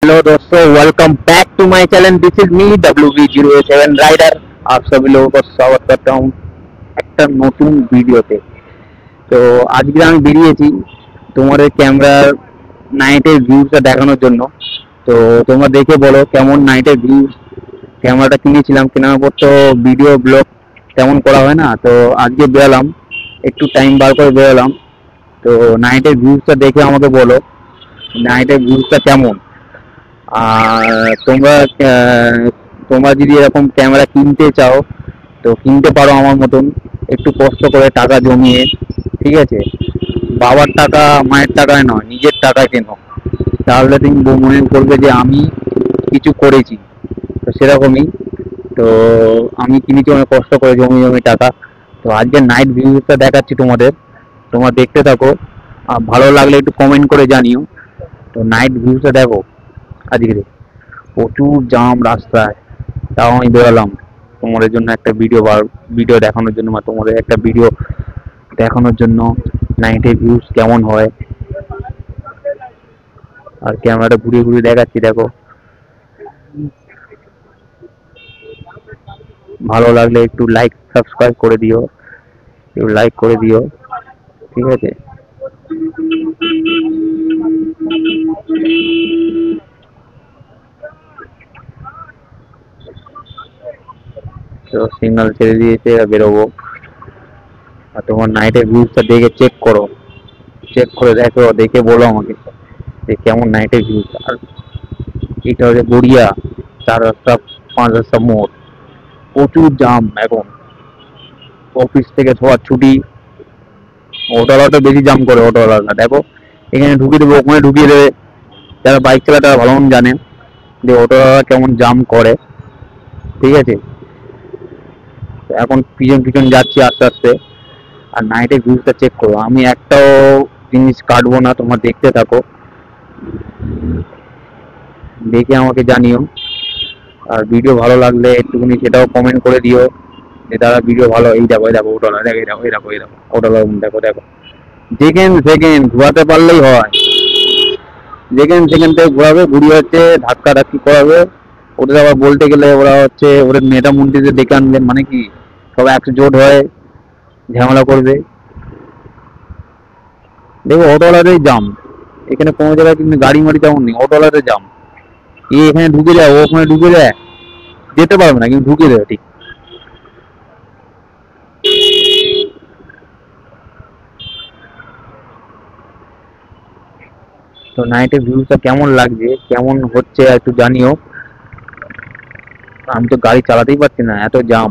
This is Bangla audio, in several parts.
हेलो दोस्तों, welcome back to my channel. This is me WV07 rider. आप सभी लोगों को स्वागत करता हूँ একটা নতুন ভিডিওতে। তো আজকে আমি বেরিয়েছি তোমাদের ক্যামেরার নাইটের ভিউটা দেখানোর জন্য। তো তোমরা দেখে বলো কেমন নাইটের ভিউ। ক্যামেরাটা কিনেছিলাম, কেনার পর তো ভিডিও ব্লগ তেমন করা হয় না, তো আজকে বেরোলাম, একটু টাইম বার করে বেরোলাম। তো নাইটের ভিউটা দেখে আমাকে বলো নাইটের ভিউটা কেমন। আর তোমরা যদি এরকম ক্যামেরা কিনতে চাও তো কিনতে পারো আমার মতন, একটু কষ্ট করে টাকা জমিয়ে। ঠিক আছে, বাবার টাকা মায়ের টাকায় নয়, নিজের টাকায় কেনো, তাহলে তুমি মনে করবে যে আমি কিছু করেছি। তো সেরকমই। তো আমি কিনেছি অনেক কষ্ট করে, জমি জমি টাকা। তো আজকে নাইট ভিউটা দেখাচ্ছি তোমাদের, তোমরা দেখতে থাকো। আর ভালো লাগলে একটু কমেন্ট করে জানিও। তো নাইট ভিউটা দেখো। আজকে প্রচুর জাম রাস্তায়, তাও আমি বেরোলাম তোমাদের জন্য একটা ভিডিও দেখানোর জন্য, বা তোমাদের একটা ভিডিও দেখানোর জন্য নাইটের ভিউজ কেমন হয়। আর ক্যামেরাটা ঘুরিয়ে ঘুরিয়ে দেখাচ্ছি, দেখো। ভালো লাগলে একটু লাইক সাবস্ক্রাইব করে দিও, একটু লাইক করে দিও। ঠিক আছে, তো সিগন্যাল ছেড়ে দিয়েছে, বেরোবো। আর তোমার নাইটের ভিউজটা দেখে চেক করো, চেক করে দেখো, দেখে বলো আমাকে যে কেমন নাইটের ভিউজ। আর এটা হচ্ছে গড়িয়া 4 রাস্তা 5 রাস্তা মোড়, প্রচুর জাম এখন। অফিস থেকে সবার ছুটি, অটোওয়ালাটা বেশি জাম করে। অটোওয়ালাটা দেখো, এখানে ঢুকিয়ে দেবে, ওখানে ঢুকিয়ে দেবে। যারা বাইক চালায় তারা ভালো মতো জানে যে অটোওয়ালা কেমন জাম করে। ঠিক আছে, এখন পিছন পিছন যাচ্ছি আস্তে আস্তে। আর নাইটের ভিউজটা চেক করো, আমি একটাও জিনিস কাটবো না, তোমরা দেখতে থাকো, দেখে আমাকে জানিও। আর ভিডিও ভালো লাগলে একটুখানি সেটাও কমেন্ট করে দিও যে দাদা ভিডিও ভালো। এই দেখো, এই দেখো ওটা দেখো, এই দেখো, এই দেখো, এই দেখো ওটা দেখো, দেখো। যেখানে সেকেন্ড ঘোরাতে পারলেই হয়, যেখানে সেখান থেকে ঘোরাবে, ঘুরিয়ে হচ্ছে ধাক্কা ধাক্কি করাবে। ওদের আবার বলতে গেলে ওরা হচ্ছে ওদের নেতা মন্ত্রীদের ডেকে আনবেন, মানে কি সবাই একজোট হয়ে ঝামেলা করবে। দেখো অটোওয়ালাদের জাম, এখানে কোনো জায়গায় কিন্তু গাড়ি মারি তেমন নেই, অটোওয়ালাদের জাম। এখানে ঢুকে যায়, ও ওখানে ঢুকে যায়, যেতে পারবে না কিন্তু ঢুকে দেবে ঠিক। তো নাইটের ভিউটা কেমন লাগছে, কেমন হচ্ছে একটু জানিও। আমি তো গাড়ি চালাতেই পারছি না, এত জাম।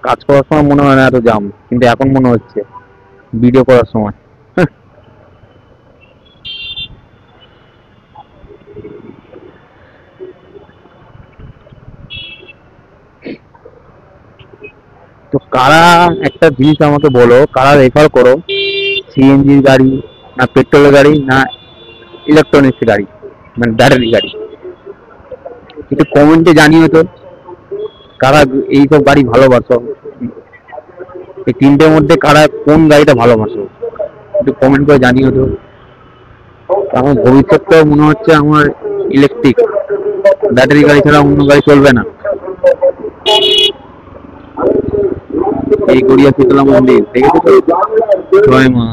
কাজ করার সময় মনে হয় না এত জাম, কিন্তু এখন মনে হচ্ছে ভিডিও করার সময়। তো কারা, একটা জিনিস আমাকে বলো, কারা রেফার করো, সিএনজির গাড়ি না পেট্রোলের গাড়ি না ইলেকট্রনিক্স গাড়ি, মানে ব্যাটারি গাড়ি? একটু কমেন্টে জানিও তো কারা এইসব গাড়ি ভালোবাসো। এই তিনটের মধ্যে কারা কোন গাড়িটা ভালোবাসো, একটু কমেন্ট করে জানিও তো। আমার ভবিষ্যৎটাও মনে হচ্ছে আমার ইলেকট্রিক, ব্যাটারি গাড়ি ছাড়া অন্য গাড়ি চলবে না। এই গড়িয়া শীতলা মন্দির দেখেছো তো, জয় মা।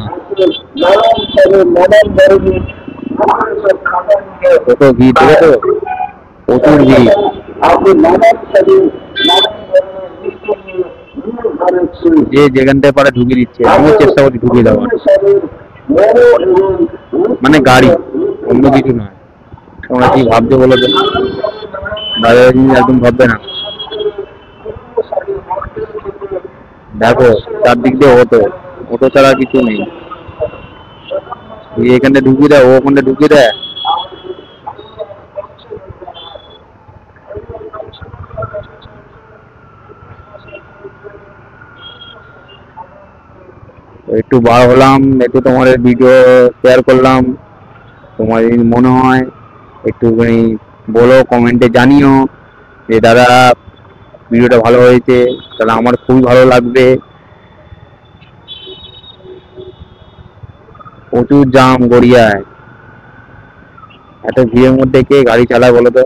কত ভিড় দেখেছো, প্রচুর ভিড়। যে যেখান থেকে পারে ঢুকিয়ে দিচ্ছে, আমিও চেষ্টা করছি ঢুকিয়ে দেওয়ার। মানে গাড়ি, অন্য কিছু নয়। তোমরা কি ভাবছো বলো তো, বাজারের জিনিস একদম ভাববে না। দেখো চারদিক দিয়ে অটো, অটো ছাড়া কিছু নেই। এখানে ঢুকিয়ে দেয়, ও ওখানে ঢুকিয়ে দেয়। একটু বার হলাম, একটু তোমাদের ভিডিও শেয়ার করলাম। তোমার যদি মনে হয় একটুখানি বলো, কমেন্টে জানিও যে দাদা ভিডিওটা ভালো হয়েছে, তাহলে আমার খুবই ভালো লাগবে। প্রচুর জাম গড়িয়ায়। এত ভিড়ের মধ্যে কে গাড়ি চালায় বলো তো?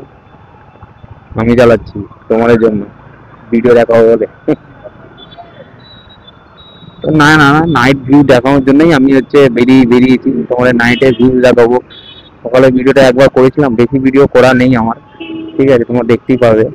আমি চালাচ্ছি তোমাদের জন্য, ভিডিও দেখাবো বলে। তো না না না, নাইট ভিউ দেখানোর জন্যই আমি হচ্ছে বেরিয়েছি, তোমাদের নাইটের ভিউ দেখাবো। সকালে ভিডিওটা একবার করেছিলাম, বেশি ভিডিও করা নেই আমার, ঠিক আছে, তোমরা দেখতেই পাবে।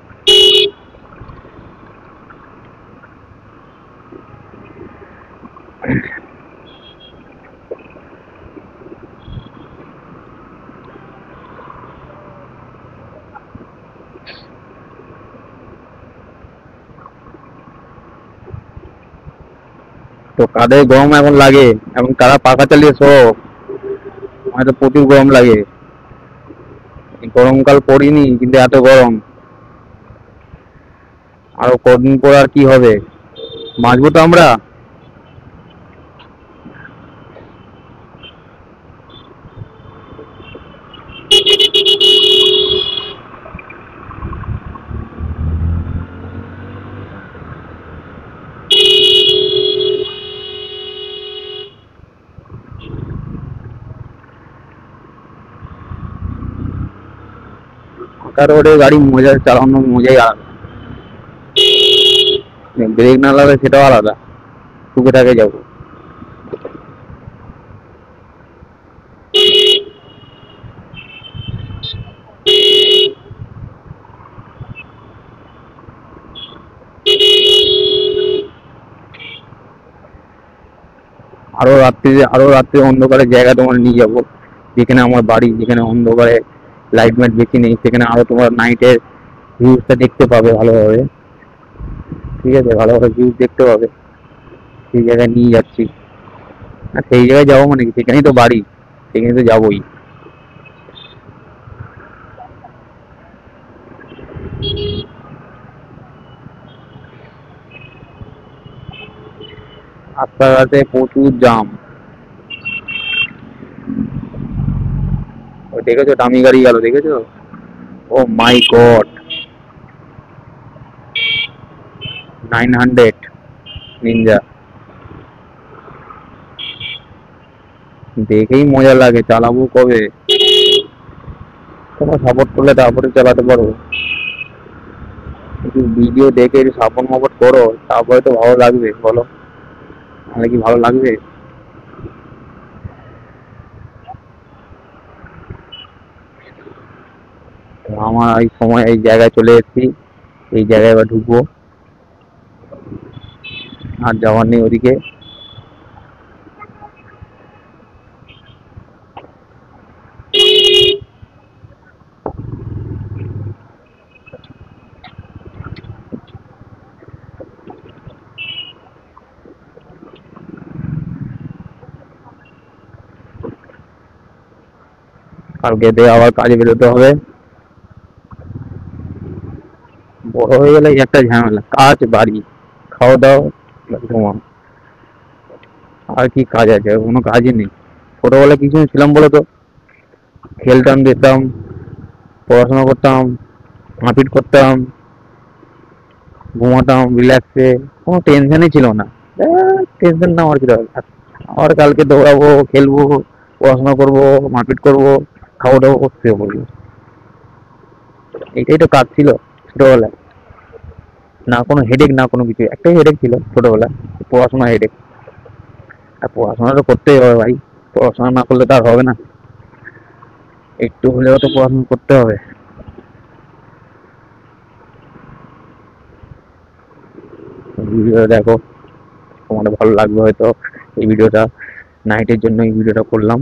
তো কাদের গরম এখন লাগে, এখন কারা পাখা চালিয়ে শো? আমার তো প্রচুর গরম লাগে। গরমকাল পড়িনি কিন্তু এত গরম। আরো কদিন পর আর কি হবে, বাঁচবো তো আমরা? ফাঁকা রোডে গাড়ি মজা চালানোর মজাই আলাদা। ব্রেক না লাগলে সেটাও আলাদা, টুকে থাকে যাবো। আরো রাত্রে অন্ধকারের জায়গা তোমার নিয়ে যাবো, যেখানে আমার বাড়ি, যেখানে অন্ধকারে লাইট মাইট বেশি নেই, সেখানে আরো তোমার নাইটের ভিউজটা দেখতে পাবে ভালোভাবে। ঠিক আছে, ভালোভাবে ভিউজ দেখতে পাবে, সেই জায়গায় নিয়ে যাচ্ছি। আর সেই জায়গায় যাবো মানে কি, সেখানেই তো বাড়ি, সেখানে তো যাবোই। রাস্তাঘাটে প্রচুর জাম। ওই দেখেছো দামি গাড়ি গেল, দেখেছো? ও মাই গড, 900 নিনজা। দেখেই মজা লাগে, চালাবো কবে? তোমার সাপোর্ট করলে তারপরে চালাতে পারবো। একটু ভিডিও দেখে একটু সাপোর্ট মাপোর্ট করো, তারপরে তো ভালো লাগবে বলো, নাহলে কি ভালো লাগবে? তো আমার এই সময় এই জায়গায় চলে এসেছি, এই জায়গায় এবার ঢুকবো, আর যাওয়ার নেই ওদিকে। কালকে দিয়ে আবার কাজে বেরোতে হবে। বড় হয়ে গেলে একটা ঝামেলা, কাজ বাড়ি, খাওয়া দাওয়া, ঘুমাও। আর কি কাজ আছে? কোনো কাজই নেই। ছোটবেলায় কিছু ছিলাম বলো তো, খেলতাম, যেতাম, পড়াশোনা করতাম, মারপিট করতাম, ঘুমাতাম রিল্যাক্সে, কোনো টেনশনই ছিল না। টেনশন না আমার কি দরকার? আবার কালকে দৌড়াবো, খেলবো, পড়াশোনা করবো, মারপিট করবো, খাওয়া দাওয়া করতে বলবো। এটাই তো কাজ ছিল ছোটবেলায়। না কোনো হেডেক, না কোনো কিছু। একটাই হেডেক ছিল ছোটবেলায়, পড়াশোনা হেডেক। আর পড়াশোনা তো করতেই হবে ভাই, পড়াশোনা না করলে তো আর হবে না, একটু হলেও তো পড়াশোনা করতে হবে। ভিডিও দেখো, তোমাদের ভালো লাগবে হয়তো এই ভিডিওটা। নাইটের জন্য এই ভিডিওটা করলাম।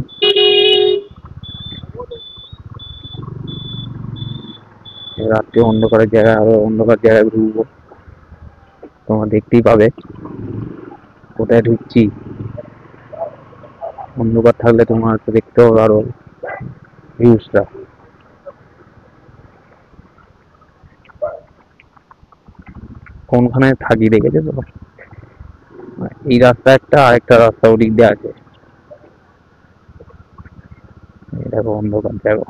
রাত্রে অন্ধকারের জায়গায়, আরো অন্ধকার জায়গায় ঘুরবো, তোমরা দেখতেই পাবে কোথায় ঢুকছি। অন্ধকার থাকলে তোমার দেখতে হবে আরো ভিউজটা। কোনখানে থাকি দেখেছো তো? এই রাস্তা একটা, আরেকটা রাস্তা ওদিক দিয়ে আছে। এই দেখো অন্ধকার, দেখো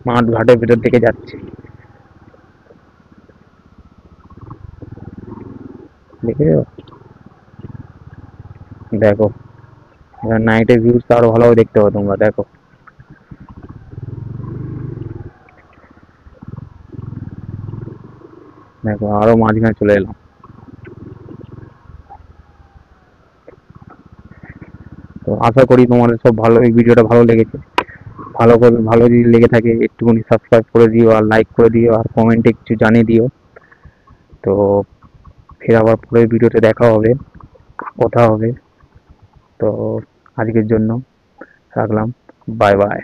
মাঠ ঘাটের ভিতর থেকে যাচ্ছে, দেখেছো? দেখো নাইটের ভিউজটা আরো ভালোভাবে দেখতে পাবো তোমরা। দেখো দেখো আরো মাঝখানে চলে এলাম। তো আশা করি তোমাদের সব ভালো, এই ভিডিওটা ভালো লেগেছে। ভালো যদি লেগে থাকে একটুখানি সাবস্ক্রাইব করে দিও, আর লাইক করে দিও, আর কমেন্টে কিছু জানিয়ে দিও। তো ফের আবার পরের ভিডিওতে দেখা হবে, কথা হবে। তো আজকের জন্য রাখলাম, বাই বাই।